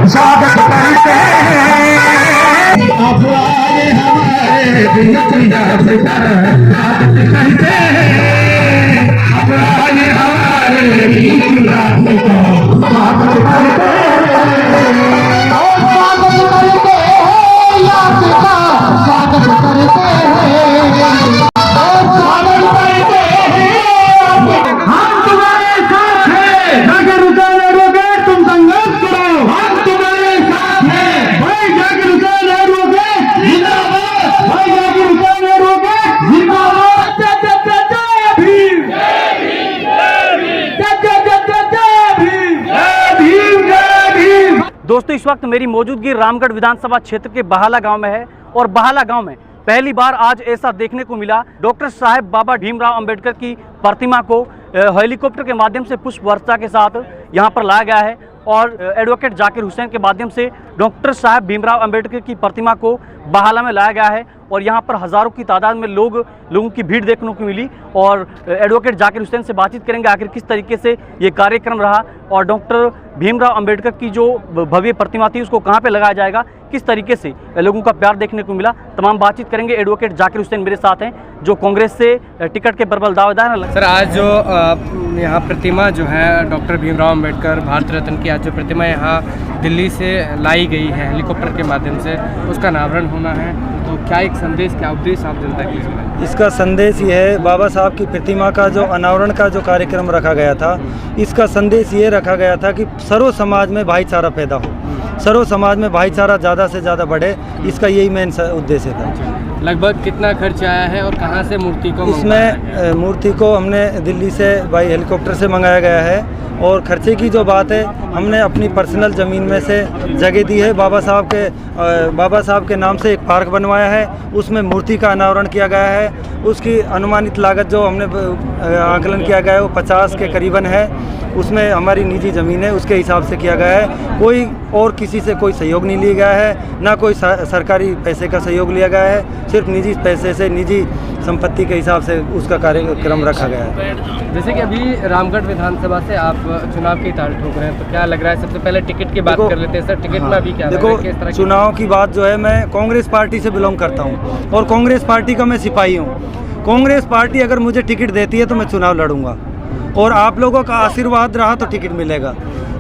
स्वागत करते हैं। अब आए हमारे बीच स्वागत करते हैं। अब आए हमारे बीच स्वागत करते हैं। स्वागत करते हैं, याद का स्वागत करते हैं। दोस्तों, इस वक्त मेरी मौजूदगी रामगढ़ विधानसभा क्षेत्र के बहाला गांव में है और बहाला गांव में पहली बार आज ऐसा देखने को मिला। डॉक्टर साहब बाबा भीमराव अंबेडकर की प्रतिमा को हेलीकॉप्टर के माध्यम से पुष्प वर्षा के साथ यहां पर लाया गया है और एडवोकेट जाकिर हुसैन के माध्यम से डॉक्टर साहब भीमराव अंबेडकर की प्रतिमा को बहाला में लाया गया है और यहां पर हज़ारों की तादाद में लोगों की भीड़ देखने को मिली। और एडवोकेट जाकिर हुसैन से बातचीत करेंगे आखिर किस तरीके से ये कार्यक्रम रहा और डॉक्टर भीमराव अंबेडकर की जो भव्य प्रतिमा थी उसको कहां पे लगाया जाएगा, किस तरीके से लोगों का प्यार देखने को मिला, तमाम बातचीत करेंगे। एडवोकेट जाकिर हुसैन मेरे साथ हैं जो कांग्रेस से टिकट के प्रबल दावेदार हैं। सर, आज जो यहाँ प्रतिमा जो है डॉक्टर भीमराव अंबेडकर भारत रत्न की आज जो प्रतिमा यहाँ दिल्ली से लाई गई है हेलीकॉप्टर के माध्यम से, उसका अनावरण होना है, तो क्या एक संदेश, क्या उद्देश्य आप जनता के लिए? इसका संदेश ये है, बाबा साहब की प्रतिमा का जो अनावरण का जो कार्यक्रम रखा गया था, इसका संदेश ये रखा गया था कि सर्व समाज में भाईचारा पैदा हो, सर्व समाज में भाईचारा ज़्यादा से ज़्यादा बढ़े, इसका यही मेन उद्देश्य था। लगभग कितना खर्च आया है और कहाँ से मूर्ति को? इसमें मूर्ति को हमने दिल्ली से बाई हेलीकॉप्टर से मंगाया गया है और खर्चे की जो बात है, हमने अपनी पर्सनल ज़मीन में से जगह दी है। बाबा साहब के नाम से एक पार्क बनवाया है, उसमें मूर्ति का अनावरण किया गया है। उसकी अनुमानित लागत जो हमने आकलन किया गया है वो 50 के करीबन है। उसमें हमारी निजी ज़मीन है, उसके हिसाब से किया गया है। कोई और किसी से कोई सहयोग नहीं लिया गया है, ना कोई सरकारी पैसे का सहयोग लिया गया है, सिर्फ निजी पैसे से, निजी संपत्ति के हिसाब से उसका कार्यक्रम रखा गया है। जैसे कि अभी रामगढ़ विधानसभा से आप चुनाव की ताल ठोक रहे हैं, तो क्या लग रहा है? सबसे पहले टिकट की बात कर लेते हैं सर। टिकट में अभी क्या देखो, चुनाव की बात जो है, मैं कांग्रेस पार्टी से बिलोंग करता हूँ और कांग्रेस पार्टी का मैं सिपाही हूँ। कांग्रेस पार्टी अगर मुझे टिकट देती है तो मैं चुनाव लड़ूंगा और आप लोगों का आशीर्वाद रहा तो टिकट मिलेगा।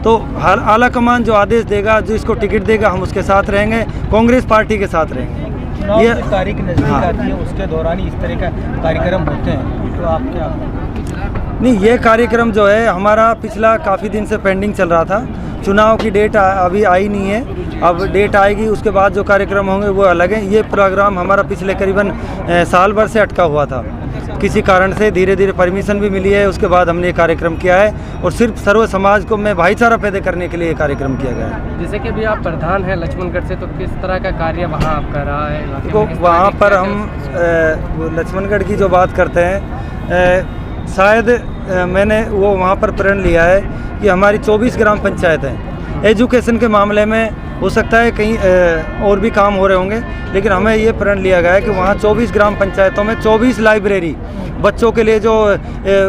तो हर आला कमान जो आदेश देगा, जो इसको टिकट देगा, हम उसके साथ रहेंगे, कांग्रेस पार्टी के साथ रहेंगे। ये तारीख नजदीक आती है, उसके दौरान ही इस तरह का कार्यक्रम होते हैं, तो आप क्या? नहीं, ये कार्यक्रम जो है हमारा पिछला काफ़ी दिन से पेंडिंग चल रहा था। चुनाव की डेट अभी आई नहीं है, अब डेट आएगी, उसके बाद जो कार्यक्रम होंगे वो अलग है। ये प्रोग्राम हमारा पिछले करीबन साल भर से अटका हुआ था, किसी कारण से धीरे धीरे परमिशन भी मिली है, उसके बाद हमने ये कार्यक्रम किया है और सिर्फ सर्व समाज को में भाईचारा पैदा करने के लिए ये कार्यक्रम किया गया है। जैसे कि अभी आप प्रधान हैं लक्ष्मणगढ़ से, तो किस तरह का कार्य वहाँ आप कर रहा है? तो वहाँ पर हम लक्ष्मणगढ़ की जो बात करते हैं, शायद मैंने वो वहाँ पर प्रण लिया है कि हमारी 24 ग्राम पंचायत हैं। एजुकेशन के मामले में हो सकता है कहीं और भी काम हो रहे होंगे, लेकिन हमें ये प्रण लिया गया है कि वहाँ 24 ग्राम पंचायतों में 24 लाइब्रेरी बच्चों के लिए जो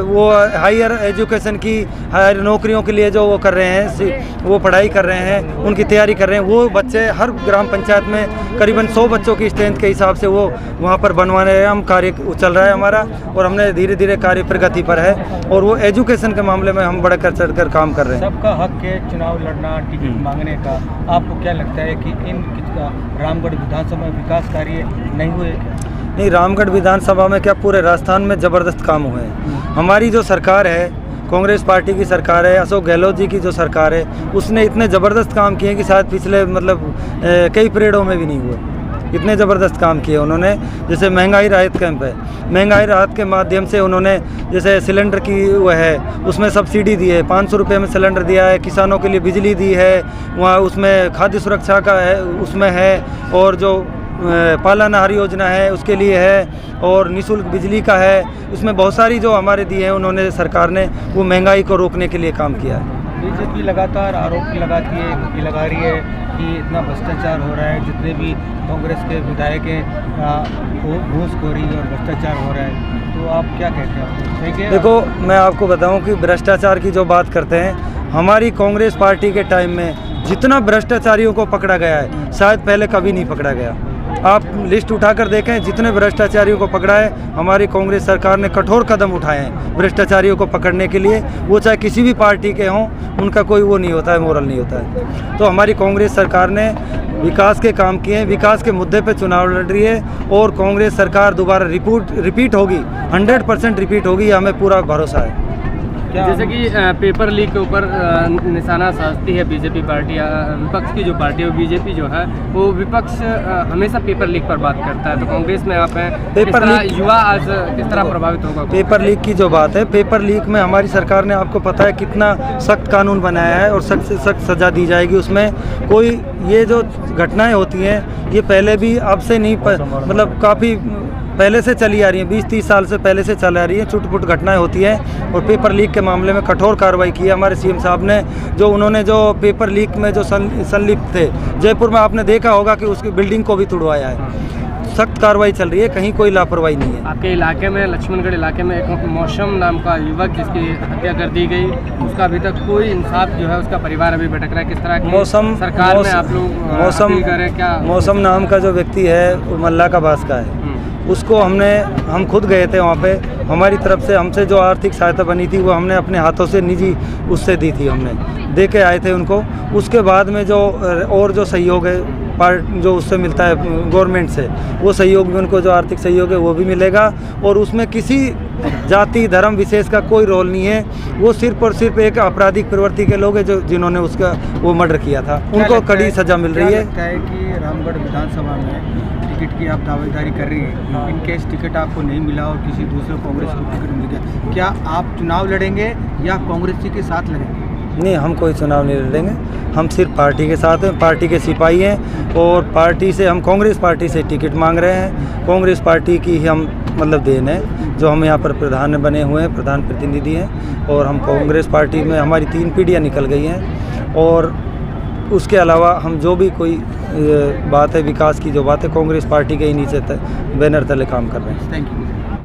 वो हायर एजुकेशन की हायर नौकरियों के लिए जो वो कर रहे हैं, वो पढ़ाई कर रहे हैं, उनकी तैयारी कर रहे हैं, वो बच्चे हर ग्राम पंचायत में करीबन 100 बच्चों की स्ट्रेंथ के हिसाब से वो वहाँ पर बनवाने हैं। हम कार्य चल रहा है हमारा और हमने धीरे धीरे कार्य प्रगति पर है और वो एजुकेशन के मामले में हम बढ़कर चढ़कर काम कर रहे हैं। सबका हक है चुनाव लड़ना, टिकट मांगने का। आपको क्या लगता है कि इन रामगढ़ विधानसभा में विकास कार्य नहीं हुए? नहीं, रामगढ़ विधानसभा में क्या, पूरे राजस्थान में ज़बरदस्त काम हुए हैं। हमारी जो सरकार है, कांग्रेस पार्टी की सरकार है, अशोक गहलोत जी की जो सरकार है, उसने इतने ज़बरदस्त काम किए कि शायद पिछले कई पीरियडों में भी नहीं हुए। इतने ज़बरदस्त काम किए उन्होंने। जैसे महंगाई राहत कैंप है, महंगाई राहत के माध्यम से उन्होंने जैसे सिलेंडर की वो है, उसमें सब्सिडी दी है, 500 रुपये में सिलेंडर दिया है, किसानों के लिए बिजली दी है, वहाँ उसमें खाद्य सुरक्षा का है, उसमें है, और जो पालानहार योजना है उसके लिए है, और निःशुल्क बिजली का है। उसमें बहुत सारी जो हमारे दिए हैं उन्होंने, सरकार ने, वो महंगाई को रोकने के लिए काम किया है। बीजेपी लगातार आरोप लगाती है, लगा रही है कि इतना भ्रष्टाचार हो रहा है, जितने भी कांग्रेस के विधायक हैं घूसखोरी और भ्रष्टाचार हो रहा है, तो आप क्या कहते हैं? देखो, मैं आपको बताऊं कि भ्रष्टाचार की जो बात करते हैं, हमारी कांग्रेस पार्टी के टाइम में जितना भ्रष्टाचारियों को पकड़ा गया है शायद पहले कभी नहीं पकड़ा गया। आप लिस्ट उठाकर देखें, जितने भ्रष्टाचारियों को पकड़ा है हमारी कांग्रेस सरकार ने कठोर कदम उठाए हैं भ्रष्टाचारियों को पकड़ने के लिए। वो चाहे किसी भी पार्टी के हों, उनका कोई वो नहीं होता है, मोरल नहीं होता है। तो हमारी कांग्रेस सरकार ने विकास के काम किए हैं, विकास के मुद्दे पे चुनाव लड़ रही है और कांग्रेस सरकार दोबारा रिपीट होगी, 100% रिपीट होगी, हमें पूरा भरोसा है। जैसे कि पेपर लीक के ऊपर निशाना साधती है बीजेपी पार्टी, विपक्ष की जो पार्टी है बीजेपी जो है वो विपक्ष हमेशा पेपर लीक पर बात करता है। तो कांग्रेस में आप हैं, पेपर लीक युवा आज किस तरह प्रभावित होगा? पेपर लीक की जो बात है, पेपर लीक में हमारी सरकार ने, आपको पता है कितना सख्त कानून बनाया है और सख्त से सख्त सज़ा दी जाएगी उसमें। कोई ये जो घटनाएं होती हैं ये पहले भी अब से नहीं मतलब काफ़ी पहले से चली आ रही हैं, 20-30 साल से पहले से चल आ रही हैं, छुट-पुट घटनाएं होती हैं। और पेपर लीक के मामले में कठोर कार्रवाई की है हमारे सीएम साहब ने। जो उन्होंने जो पेपर लीक में जो संलिप्त थे, जयपुर में आपने देखा होगा कि उसकी बिल्डिंग को भी तुड़वाया है। सख्त कार्रवाई चल रही है, कहीं कोई लापरवाही नहीं है। आपके इलाके में, लक्ष्मणगढ़ इलाके में एक मौसम नाम का युवक जिसकी हत्या कर दी गई, उसका अभी तक कोई इंसाफ जो है उसका परिवार अभी भटक रहा है। किस तरह की मौसम सरकार में आप लोग अपील करें? क्या मौसम नाम का जो व्यक्ति है वो मल्ला का बास का है, उसको हम खुद गए थे वहाँ पे। हमारी तरफ से हमसे जो आर्थिक सहायता बनी थी वो हमने अपने हाथों से निजी उससे दी थी, हमने दे के आए थे उनको। उसके बाद में जो और जो सहयोग है जो उससे मिलता है गवर्नमेंट से, वो सहयोग भी उनको जो आर्थिक सहयोग है वो भी मिलेगा। और उसमें किसी जाति धर्म विशेष का कोई रोल नहीं है, वो सिर्फ और सिर्फ एक आपराधिक प्रवृत्ति के लोग हैं जो जिन्होंने उसका वो मर्डर किया था, उनको कड़ी सजा मिल रही है। लगता है कि रामगढ़ विधानसभा में टिकट की आप दावेदारी कर रही हैं, इन केस टिकट आपको नहीं मिला और किसी दूसरे कांग्रेस को टिकट मिल गया, क्या आप चुनाव लड़ेंगे या कांग्रेस जी के साथ लड़ेंगे? नहीं, हम कोई चुनाव नहीं लड़ेंगे, हम सिर्फ पार्टी के साथ हैं, पार्टी के सिपाही हैं। और पार्टी से हम कांग्रेस पार्टी से टिकट मांग रहे हैं। कांग्रेस पार्टी की ही हम मतलब देन है, जो हम यहाँ पर प्रधान बने हुए हैं, प्रधान प्रतिनिधि हैं। और हम कांग्रेस पार्टी में हमारी 3 पीढ़ियाँ निकल गई हैं। और उसके अलावा हम जो भी कोई बात है विकास की, जो बात है कांग्रेस पार्टी के ही नीचे बैनर तले काम कर रहे हैं। Thank you.